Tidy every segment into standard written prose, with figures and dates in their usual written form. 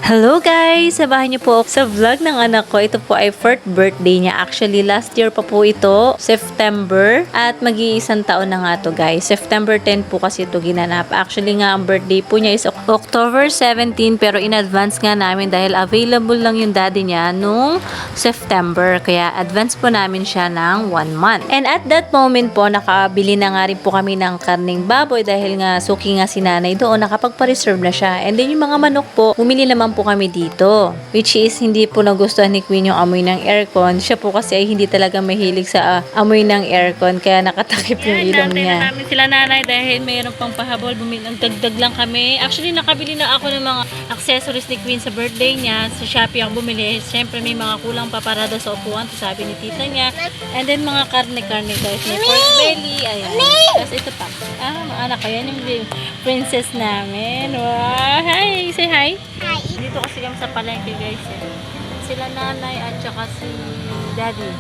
Hello guys! Sabahan niyo po ako sa vlog ng anak ko. Ito po ay 4th birthday niya. Actually, last year pa po ito, September. At mag-iisang taon na nga to guys. September 10 po kasi ito ginanap. Actually nga, ang birthday po niya is October 17. Pero in advance nga namin dahil available lang yung daddy niya nung September. Kaya advance po namin siya ng 1 month. And at that moment po, nakabili na nga rin po kami ng karning baboy dahil nga suki nga si nanay doon. Nakapagpa-reserve na siya. And then yung mga manok po, bumili naman po kami dito. Which is, hindi po nagustuhan ni Queen yung amoy ng aircon. Siya po kasi ay hindi talaga mahilig sa amoy ng aircon. Kaya nakatakip yung ilong niya. Na namin sila nanay dahil mayroon pang pahabol. Nagdagdag lang kami. Actually, nakabili na ako ng mga accessories ni Queen sa birthday niya. Sa Shopee ang bumili. Siyempre, may mga kulang pa para daw sa upuan. Sabi ni tita niya. And then, mga karne-karne guys. May pork belly. Ayan. Tapos ito pa. Anak ko. Yan yung princess namin. Wow. Hi. Say hi. Hi. Dito kasi kami sa palengke guys. Sila nanay at saka si daddy.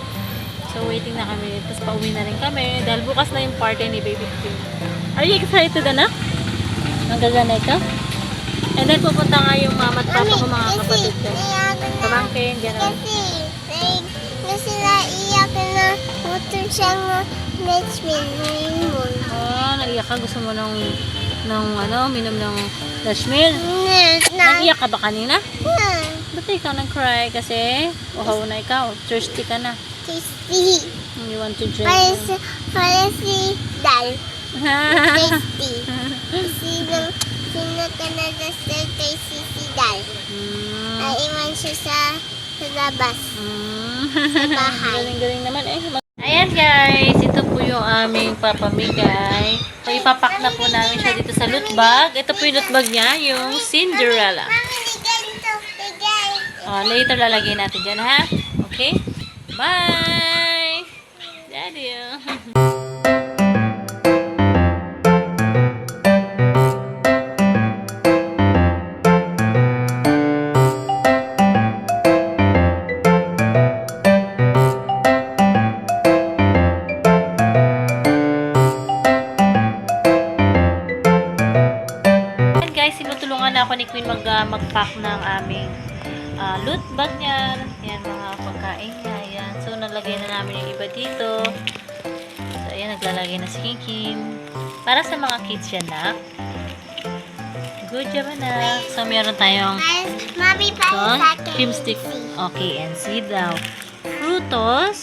So waiting na kami. Tapos pauwi na rin kami. Dahil bukas na yung party ni baby Queen. Are you excited anak? Magagana ito? And then pupunta nga yung mama at papa ko mga kapatid ko. Pamangkin, gano'n. Kasi naiyak na motor siyang next minimum. Naiyak ka? Gusto mo minom ng dash milk? Naiyak ka ba kanina? Ba't ikaw nag-cry? Kasi uhaw na ikaw. Thirsty ka na. Tasty. You want to drink? Para si Dal. Tasty. Sino ka na tasty si Dal. Naiwan siya sa labas. Sa bahay. Galing-galing naman eh. Ayan guys, ito po yung aming papamigay. So, ipapak na po namin siya dito sa loot bag. Ito po yung loot bag niya, yung Cinderella. Later lalagay natin dyan ha. Okay? Bye! Daddy! Sinutulungan na ako ni Queen mag-pack ng aming loot bag niya. Yan, mga pagkain niya. Yan. So, nalagay na namin yung iba dito. So, ayan, naglalagay na si Kinkin. Para sa mga kids yan, nak. Good job, anak. So, meron tayong cream stick. Okay, and see daw. Frutos.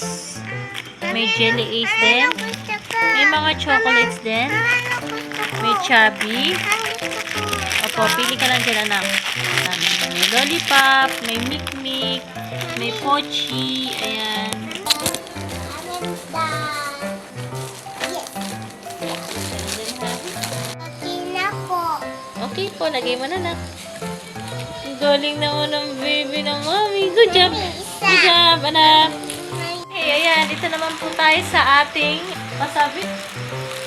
May jelly ace din. May mga chocolates din. May chubby. Opo, pili ka lang dyan, anak. May lollipop, may mikmik, may pochi, ayan. Okay po, lagay mo na, anak. Galing naman ng baby ng mami. Good job. Good job, anak. Hey, ayan, dito naman po tayo sa ating pasabit.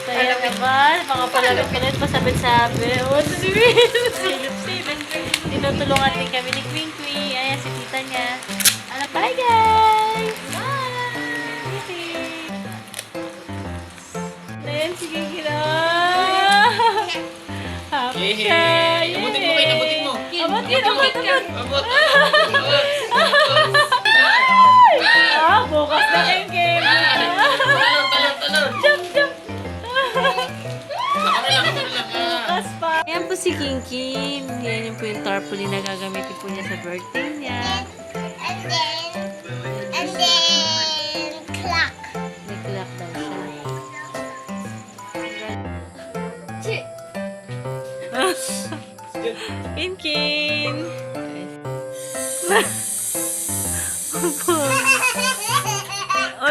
Kaya naman, mga palabit-palabit pasabit-sabit. What do you mean? Silip-silip. Tinutulungan din kami ni Queen Queen. Ayan, si tita niya. Bye guys! Bye! Ayan, sige gila. Happy siya! Abutin mo kayo, abutin mo. Abot! Bukas na kayong game. Talon. Jump! Bukas pa. Ayan po si Kinkin. Yan yung po yung tarpaulin na gagamitin po niya sa birthday niya. And then, clock. May clock daw siya. Kinkin!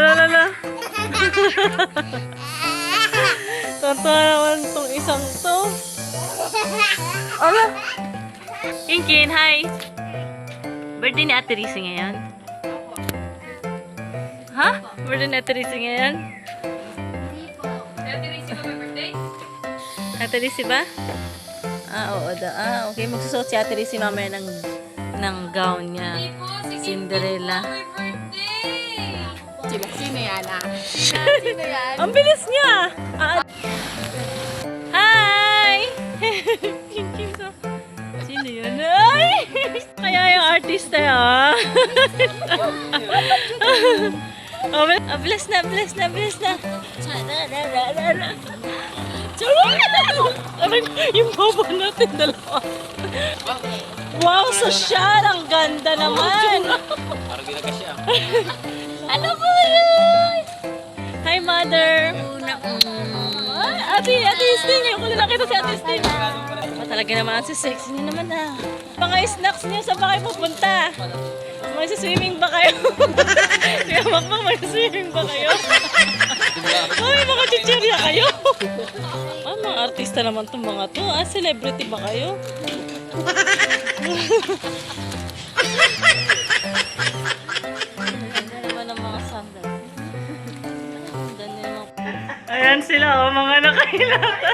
Lala. Tata naman tong isang to. Ala! Kinkin, hi! Birthday ni Ate Rizzy ngayon? Ha? Birthday ni Ate Rizzy ngayon? Ate Rizzy ba may birthday? Ate Rizzy ba? Oo daw. Okay. Magsusuot si Ate Rizzy mamaya ng gown niya. Cinderella. Sino yan Ang bilis niya! Hi! Sino yun? Ay! artista ah. Oh, bless na. Yung baba natin dalawa. Wow, sosyal. Ang ganda naman. Parang ginagas siya. Ano po yun? Hi, mother. Ate Sting. Ayoko na nakita si Ate Sting. Talaga naman, si sexy niyo naman ah. Mga snacks niyo, saan ba kayo pupunta? Mag-swimming ba kayo? Kaya makmak, mag-swimming ba kayo? Ay, mga chichirya kayo. Mga artista naman itong mga to. Celebrity ba kayo? Ganda naman ang mga sandals. Ganda naman. Ayan sila, oh, mga nakailata.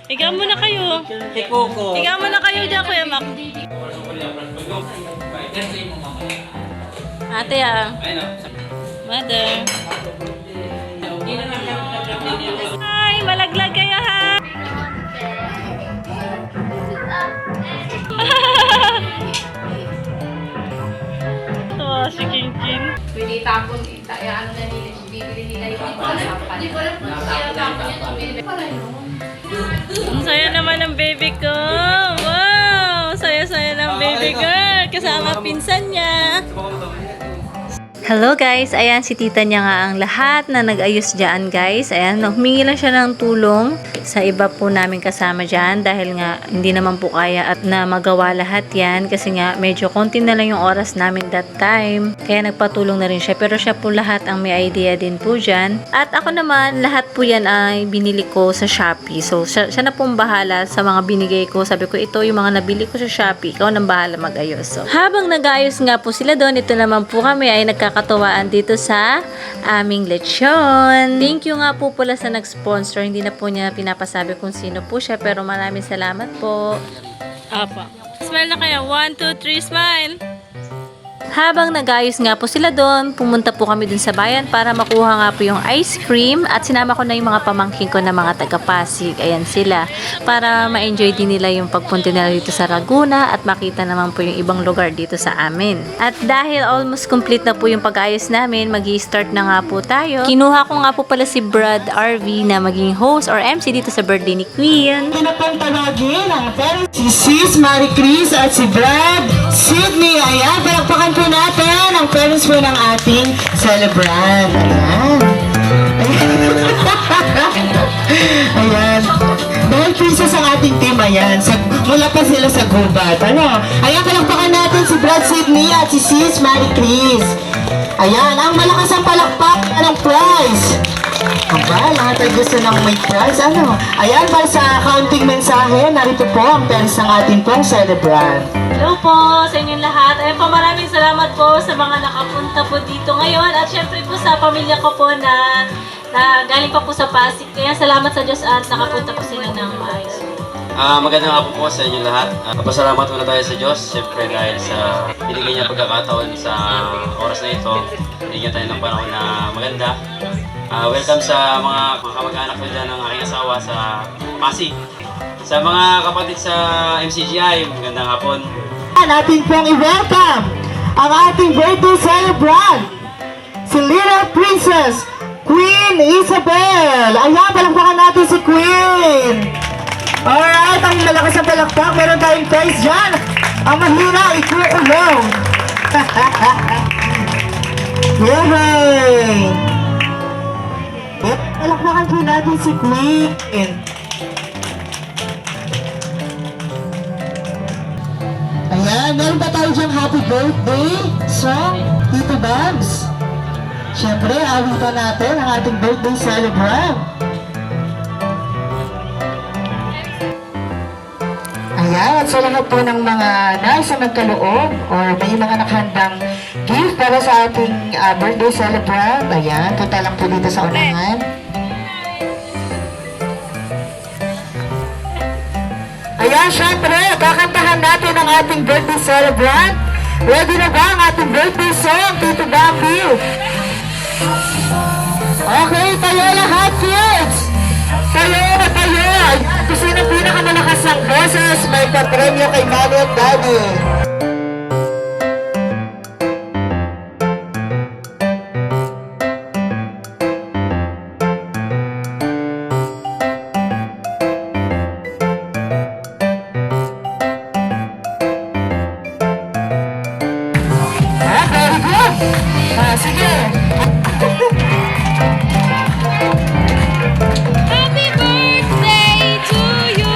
Higa muna kayo. Kay Coco. Higa muna kayo dyan, Kuya Mac. Ate ah. Mother. Hi, malaglag kayo ha. Oh, si Kinkin. Pwede tapon, ano na nila, bibili nila yung sapan. Hindi ko lang Ang saya naman ng baby ko. Wow! Saya-saya ng baby girl. Kasama pinsan niya. Hello guys, ayan si tita niya nga ang lahat na nag-ayos dyan guys. Ayan, humingi lang siya ng tulong sa iba po namin kasama dyan dahil nga hindi naman po kaya at na magawa lahat yan kasi nga medyo konti na lang yung oras namin that time. Kaya nagpatulong na rin siya pero siya po lahat ang may idea din po dyan. At ako naman, lahat po yan ay binili ko sa Shopee. So siya na pong bahala sa mga binigay ko. Sabi ko ito yung mga nabili ko sa Shopee. Ikaw nang bahala mag-ayos. So, habang nag-ayos nga po sila doon, ito naman po kami ay nagkakatuwaan dito sa aming lechon. Thank you nga po pala sa nag-sponsor. Hindi na po niya pinapasabi kung sino po siya pero maraming salamat po. Apa. Smile na kayo. 1, 2, 3, smile. Habang nag-ayos nga po sila doon, pumunta po kami dun sa bayan para makuha nga po yung ice cream at sinama ko na yung mga pamangkin ko na mga taga-Pasig. Ayan sila. Para ma-enjoy din nila yung pagpunta nila dito sa Laguna at makita naman po yung ibang lugar dito sa amin. At dahil almost complete na po yung pag-ayos namin, mag-i-start na nga po tayo. Kinuha ko nga po pala si Brad RV na maging host or MC dito sa birthday ni Queen. Ito na pong tawagin ang parents, si Sis Marie Chris at si Brad Sydney. Ayan, palakpakan po natin ang parents po ng ating celebrant. Ayan. Ayan. Dahil princess ang ating team, ayan. Mula pa sila sa gubat. Ano? Ayan, palakpakan natin si Brad Sydney at si Sis Marie Chris. Ayan, ang malakas ang palakpak ng prize. Aba, lahat ay gusto ng may prize. Ano? Ayan, para sa counting mensahe, narito po ang parents ng ating pong celebrant. Hello po sa inyong lahat. Ayun po, maraming salamat po sa mga nakapunta po dito ngayon. At syempre po sa pamilya ko po na galing pa po sa Pasig. Kaya salamat sa Diyos at nakapunta po sila ng maayos. Magandang hapon po sa inyo lahat. Pasalamat muna tayo sa Diyos. Siyempre dahil sa binigay niya pagkakataon sa oras na ito. Binigyan tayo ng panahon na maganda. Welcome sa mga kamag-anak ko dyan ng aking asawa sa Pasig. Sa mga kapatid sa MCGI, magandang hapon. Natin pong i-welcome ang ating birthday celebrant, si Little Princess Queen Isabel. Ayan, palakpakan natin si Queen. Alright, ang malakas ang palakpak. Meron tayong prize dyan. Ang mahina, ikukulong. Yay! Palakpakan po natin si Queen. Ayan, meron ba tayo diyang happy birthday song, Tito Babs? Siyempre, awitan natin ang ating birthday celebrant. Ayan, at sa lahat po ng mga nasa nagkaloob or may mga nakahandang gift para sa ating birthday celebrant. Ayan, punta lang po dito sa unahan. Ayan, syempre, kakantahan natin ang ating birthday celebrant. Ready na ba ang ating birthday song, Tito Bambi? Okay, tayo lahat, kids! Tayo magpapremyo kay Mami at Daddy. Very good. Sige. Happy birthday to you!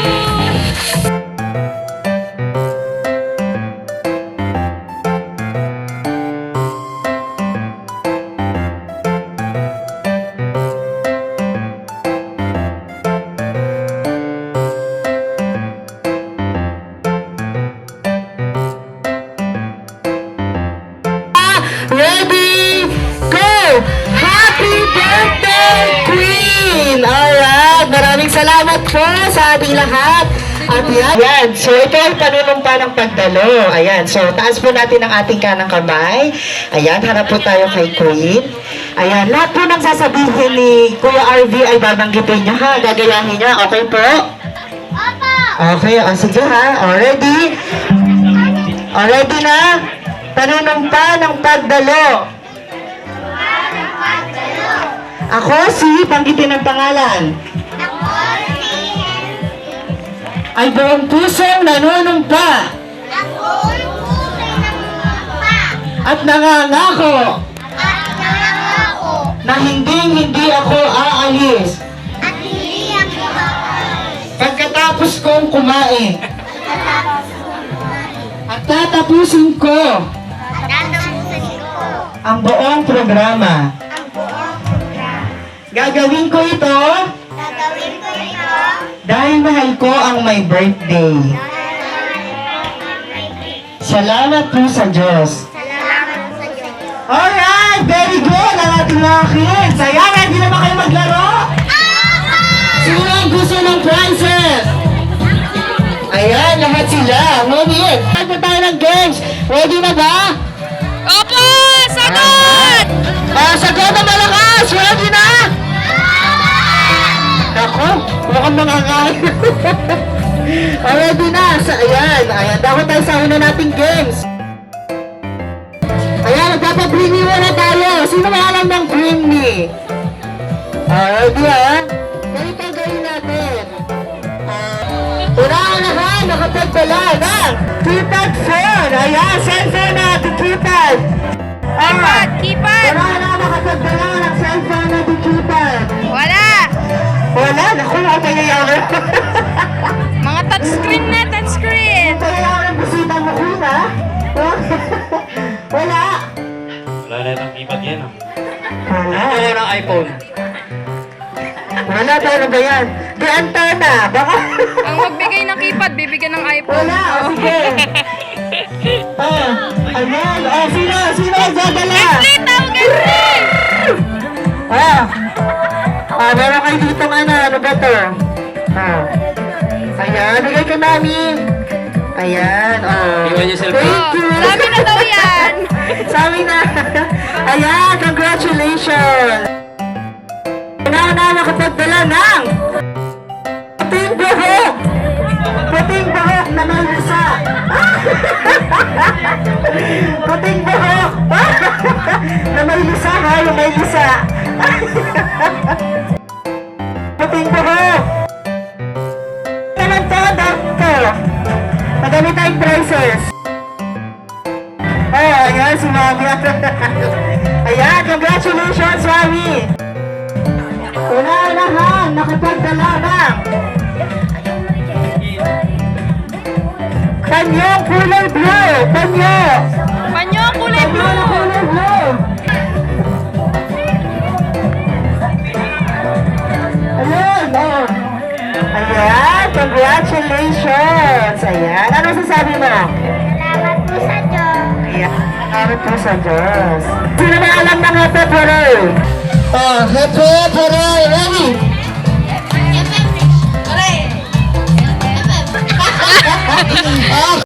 Ready, go! Happy birthday, Queen! Alright, maraming salamat po sa ating lahat. At yan, so ito ay panunumpa ng pagdalo. Ayan, so taas po natin ang ating kanang kamay. Ayan, harap po tayo kay Queen. Ayan, lahat po ng sasabihin ni Kuya RV ay babanggitin niya ha, gagayahin niya. Okay po? Opo! Okay, sige ha. Already? Already na? Panunumpa ng pagdalo. Ako si, panggitin ng pangalan. Ako si Ay buong pusong nanunumpa Ako puso'y namumpa at nangangako at nangako na hindi ako aalis at hindi ako aalis. pagkatapos kong kumain Pagkatapos at tatapusin ko at tatapusin ko ang buong programa. ang buong programa. Gagawin ko ito Gagawin ko ito dahil mahal ko ang my birthday. Salamat po sa Diyos. Salamat sa Diyos. Alright, very good ang ating mga kids. Ayan, ready na ba kayo maglaro? Sino ang gusto ng prizes? Ayan, lahat sila. Ngunit, tayo tayo ng games. Ready na ba? Opo! Sagot! Sagot na malakas. Ready na? Ako, mukhang nangangain. Ready na. Ayan, dapat tayo sa una nating games. Ayan, nagpapa-bring me muna tayo. Sino may alam ng bring me? Ready ha? Ganito gawin natin. Unahan, nakapagpala ng keypad phone. Ayan, cellphone natin, keypad. Keypad, keypad. Unahan, nakapagpala ng cellphone natin, keypad. Wala! Wala, naku, nakapagyayaman. Mga touchscreen na, touchscreen! Kaya ang bisita mo, Queen, ha? Wala. Wala na itong keypad yan, ah. Wala. Wala ng iPhone. Wala tayo ba yan? Di antena, baka... Ang magbigay ng keypad, bibigyan ng iPhone. Wala, sige. Ayan, sino ang dadala? Tawagan Meron kayo dito ano ba to? Ayan, bigay ka namin. Ayan, Iwan niya cellphone. Thank you. Sabi na daw yan. Sabi na. Ayan, congratulations. Na nakapagdala ng puting buhok. Puting buhok na may lisa. Puting buhok. Na may lisa ha, yung may lisa. Puting buhok. Kailan to, Dr. Madami tayong prices. Ayan, si Mami. Ayan, congratulations, Mami. Unahan, nakapagdala ng panyong kulay blue. Panyo. Panyo, kulay Panyo na kulay blue. Ayun, Ayan, congratulations. Ayan, ano sasabi mo? Salamat po sa Diyos. Ayan, salamat po sa Diyos. Sino na alam ng Happy Birthday? Happy Birthday, ready? Aray!